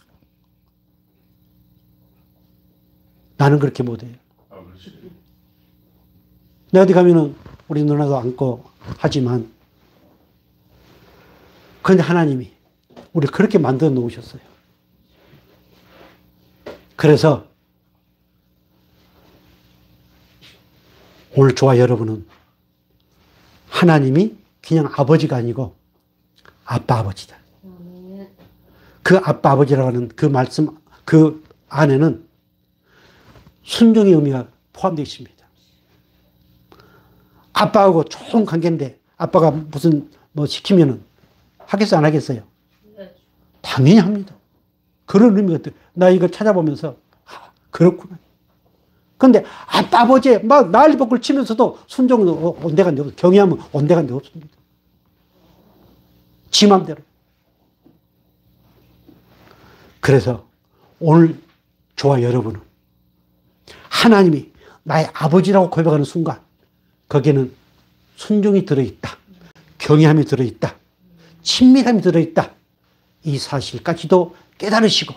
S1: 나는 그렇게 못해요. 내가 어디 가면은 우리 누나도 안고 하지만 그런데 하나님이 우리를 그렇게 만들어 놓으셨어요. 그래서 오늘 저와 여러분은 하나님이 그냥 아버지가 아니고 아빠 아버지다. 그 아빠 아버지라고 하는 그 말씀, 그 안에는 순종의 의미가 포함되어 있습니다. 아빠하고 좋은 관계인데 아빠가 무슨 뭐 시키면은 하겠어요, 안 하겠어요? 당연히 합니다. 그런 의미가, 나 이거 찾아보면서 그렇구나. 근데 아빠 아버지 막 난리법을 치면서도 순종은 온데간데 없어요. 경외하면 온데간데 없습니다. 지 맘대로. 그래서 오늘 저와 여러분은 하나님이 나의 아버지라고 고백하는 순간 거기에는 순종이 들어있다. 경외함이 들어있다. 친밀함이 들어있다. 이 사실까지도 깨달으시고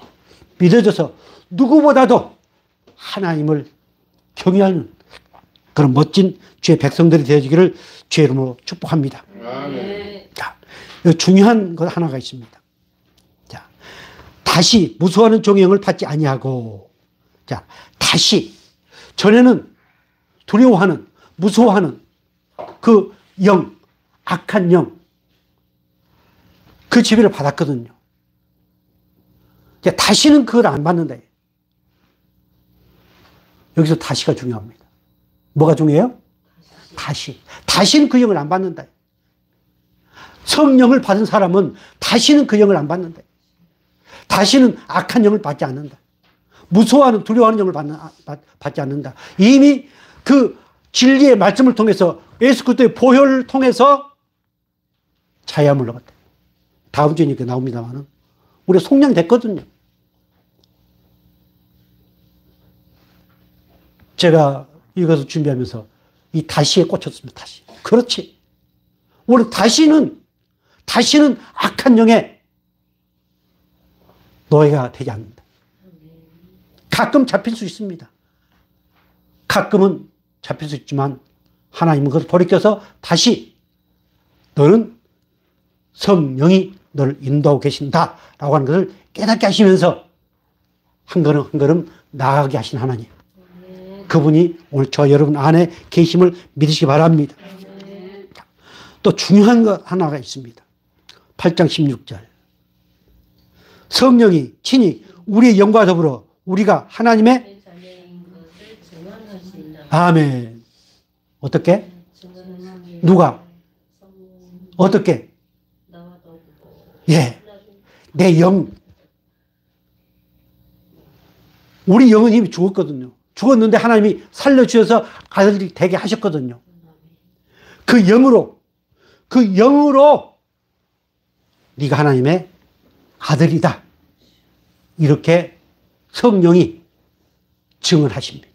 S1: 믿어져서 누구보다도 하나님을 경외하는 그런 멋진 주의 백성들이 되어지기를 주의 이름으로 축복합니다.
S2: 아멘.
S1: 자, 중요한 것 하나가 있습니다. 자, 다시 무수하는 종의 영을 받지 아니하고, 자, 다시 전에는 두려워하는, 무서워하는 그 영, 악한 영, 그 지배를 받았거든요. 다시는 그걸 안 받는다. 여기서 다시가 중요합니다. 뭐가 중요해요? 다시. 다시는 그 영을 안 받는다. 성령을 받은 사람은 다시는 그 영을 안 받는다. 다시는 악한 영을 받지 않는다. 무서워하는, 두려워하는 영을 받지 않는다. 이미 그 진리의 말씀을 통해서 예수 그리스도의 보혈을 통해서 자유함을 얻었다. 다음 주에 이렇게 나옵니다만은 우리가 속량됐거든요. 제가 이것을 준비하면서 이 다시에 꽂혔습니다. 다시. 그렇지. 우리 다시는 악한 영의 노예가 되지 않는다. 가끔 잡힐 수 있습니다. 가끔은 잡힐 수 있지만 하나님은 그것을 돌이켜서 다시 너는 성령이 너를 인도하고 계신다라고 하는 것을 깨닫게 하시면서 한 걸음 한 걸음 나아가게 하신 하나님. 그분이 오늘 저 여러분 안에 계심을 믿으시기 바랍니다. 또 중요한 것 하나가 있습니다. 8장 16절. 성령이 친히 우리의 영과 더불어 우리가 하나님의 아멘. 어떻게? 누가? 어떻게? 예. 내 영. 우리 영은 이미 죽었거든요. 죽었는데 하나님이 살려주셔서 아들이 되게 하셨거든요. 그 영으로 네가 하나님의 아들이다. 이렇게 성령이 증언하십니다.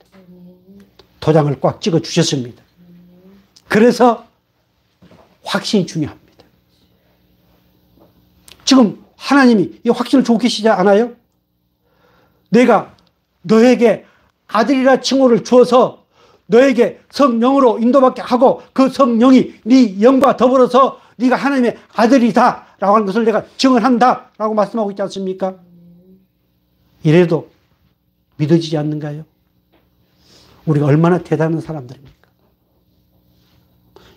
S1: 도장을 꽉 찍어 주셨습니다. 그래서 확신이 중요합니다. 지금 하나님이 이 확신을 주고 계시지 않아요? 내가 너에게 아들이라 칭호를 주어서 너에게 성령으로 인도받게 하고 그 성령이 네 영과 더불어서 네가 하나님의 아들이다 라고 하는 것을 내가 증언한다 라고 말씀하고 있지 않습니까? 이래도 믿어지지 않는가요? 우리가 얼마나 대단한 사람들입니까?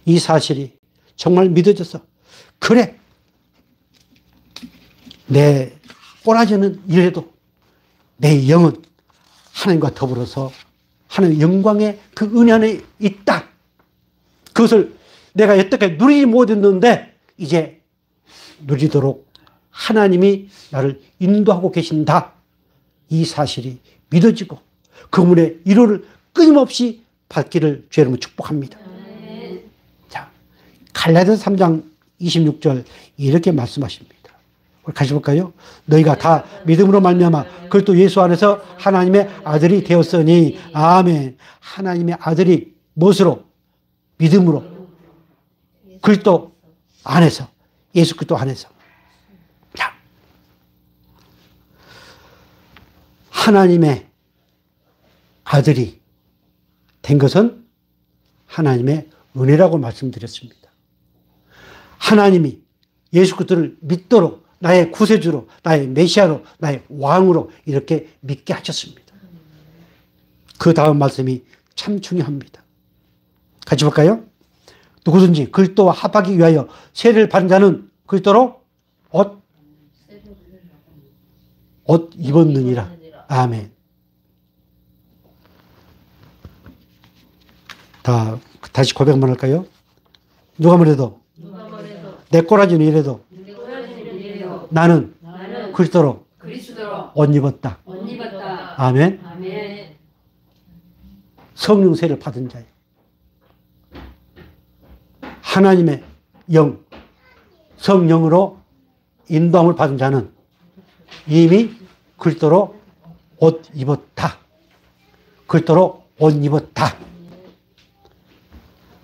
S1: 이 사실이 정말 믿어져서 그래 내 꼬라지는 이래도 내 영은 하나님과 더불어서 하나님의 영광의 그 은혜 안에 있다. 그것을 내가 여태까지 누리지 못했는데 이제 누리도록 하나님이 나를 인도하고 계신다. 이 사실이 믿어지고 그분의 위로를 끊임없이 받기를 주 여러분 축복합니다. 자, 갈라디아서 3장 26절 이렇게 말씀하십니다. 우리 같이 볼까요? 너희가 다 믿음으로 말미암아 그리스도 예수 안에서 하나님의 아들이 되었으니 아멘. 하나님의 아들이 무엇으로? 믿음으로 그리스도 안에서 예수 그리스도 안에서. 자, 하나님의 아들이 된 것은 하나님의 은혜라고 말씀드렸습니다. 하나님이 예수 그리스도를 믿도록 나의 구세주로, 나의 메시아로, 나의 왕으로 이렇게 믿게 하셨습니다. 그 다음 말씀이 참 중요합니다. 같이 볼까요? 누구든지 그리스도와 합하기 위하여 세례를 받은 자는 그리스도로 옷 입었느니라. 아멘. 다시 고백만 할까요? 누가 뭐래도 내 꼬라지는 이래도 나는 그리스도로 옷 입었다. 아멘. 성령 세례를 받은 자예요. 하나님의 영, 성령으로 인도함을 받은 자는 이미 그리스도로 옷 입었다. 그리스도로 옷 입었다.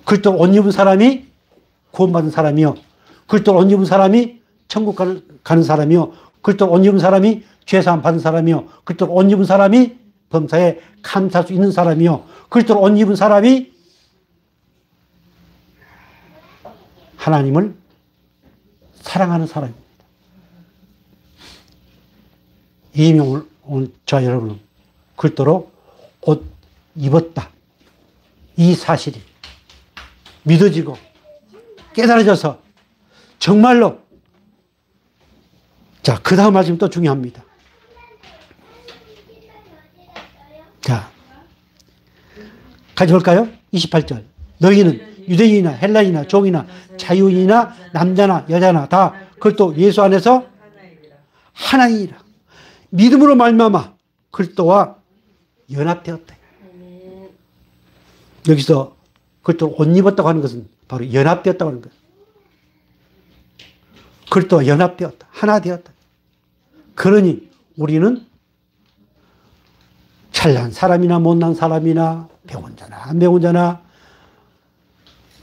S1: 그리스도로 옷 입은 사람이 구원받은 사람이요. 그리스도로 옷 입은 사람이 천국 가는 사람이요. 그리스도로 옷 입은 사람이 죄사함 받은 사람이요. 그리스도로 옷 입은 사람이 범사에 감사할 수 있는 사람이요. 그리스도로 옷 입은 사람이 하나님을 사랑하는 사람입니다. 이미 오늘 저 여러분은 그리스도로 옷 입었다. 이 사실이 믿어지고 깨달아져서 정말로 자, 그 다음 말씀 또 중요합니다. 자, 같이 볼까요? 28절. 너희는 유대인이나 헬라인이나 종이나 자유인이나 남자나 여자나 다 그리스도 예수 안에서 하나이라. 믿음으로 말미암아 그리스도와 연합되었다. 여기서 그리스도를 옷 입었다고 하는 것은 바로 연합되었다고 하는 거예요. 그리스도와 연합되었다. 하나 되었다. 그러니 우리는 잘난 사람이나 못난 사람이나 배운 자나 안 배운 자나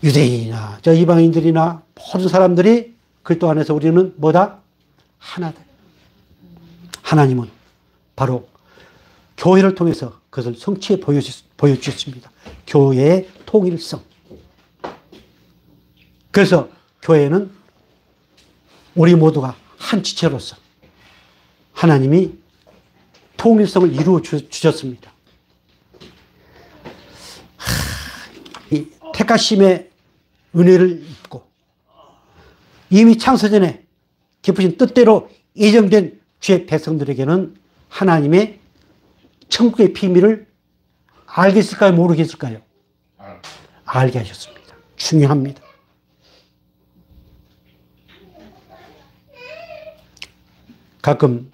S1: 유대인이나 저 이방인들이나 모든 사람들이 그리스도 안에서 우리는 뭐다? 하나다. 하나님은 바로 교회를 통해서 그것을 성취해 보여주셨습니다. 교회의 통일성. 그래서 교회는 우리 모두가 한 지체로서 하나님이 통일성을 이루어 주셨습니다. 이 택하심의 은혜를 입고 이미 창세전에 깊으신 뜻대로 예정된 주의 백성들에게는 하나님의 천국의 비밀을 알겠을까요? 모르겠을까요? 알게 하셨습니다. 중요합니다. 가끔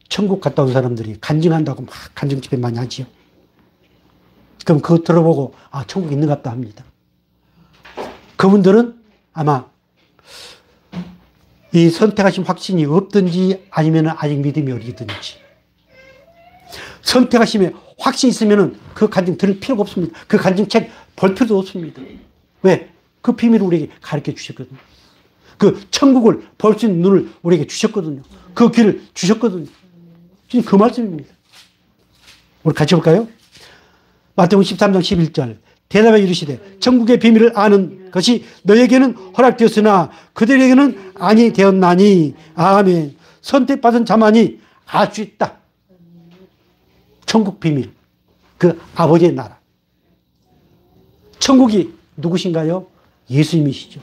S1: 천국 갔다 온 사람들이 간증한다고 막 간증 집회 많이 하지요. 그럼 그거 들어보고 아, 천국 있는 것 같다 합니다. 그분들은 아마 이 선택하신 확신이 없든지 아니면 아직 믿음이 어리든지 선택하심에 확신이 있으면 그 간증 들을 필요가 없습니다. 그 간증책 볼 필요도 없습니다. 왜? 그 비밀을 우리에게 가르쳐 주셨거든요. 그 천국을 볼 수 있는 눈을 우리에게 주셨거든요. 그 길을 주셨거든요. 지금 그 말씀입니다. 우리 같이 볼까요? 마태복음 13장 11절. 대답하여 이르시되 천국의 비밀을 아는 것이 너에게는 허락되었으나 그들에게는 아니 되었나니. 아멘. 선택받은 자만이 알 수 있다. 천국 비밀. 그 아버지의 나라. 천국이 누구신가요? 예수님이시죠.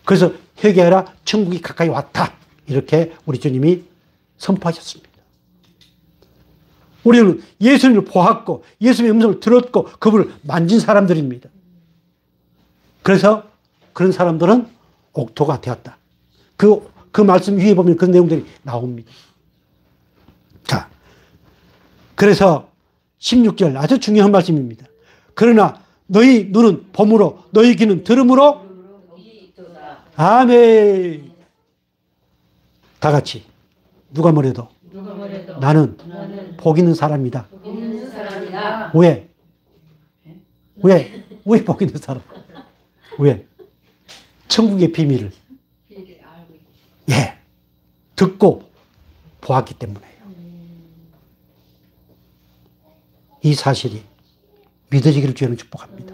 S1: 그래서 회개하라, 천국이 가까이 왔다. 이렇게 우리 주님이 선포하셨습니다. 우리는 예수님을 보았고 예수님의 음성을 들었고 그분을 만진 사람들입니다. 그래서 그런 사람들은 옥토가 되었다. 그 말씀 위에 보면 그런 내용들이 나옵니다. 자, 그래서 16절 아주 중요한 말씀입니다. 그러나 너희 눈은 봄으로 너희 귀는 들음으로 아멘. 다 같이 누가 뭐래도 나는 복 있는 사람이다. 왜? 왜 복 있는 사람? 왜? 천국의 비밀을 듣고 보았기 때문에요. 이 사실이 믿어지기를 주님은 축복합니다.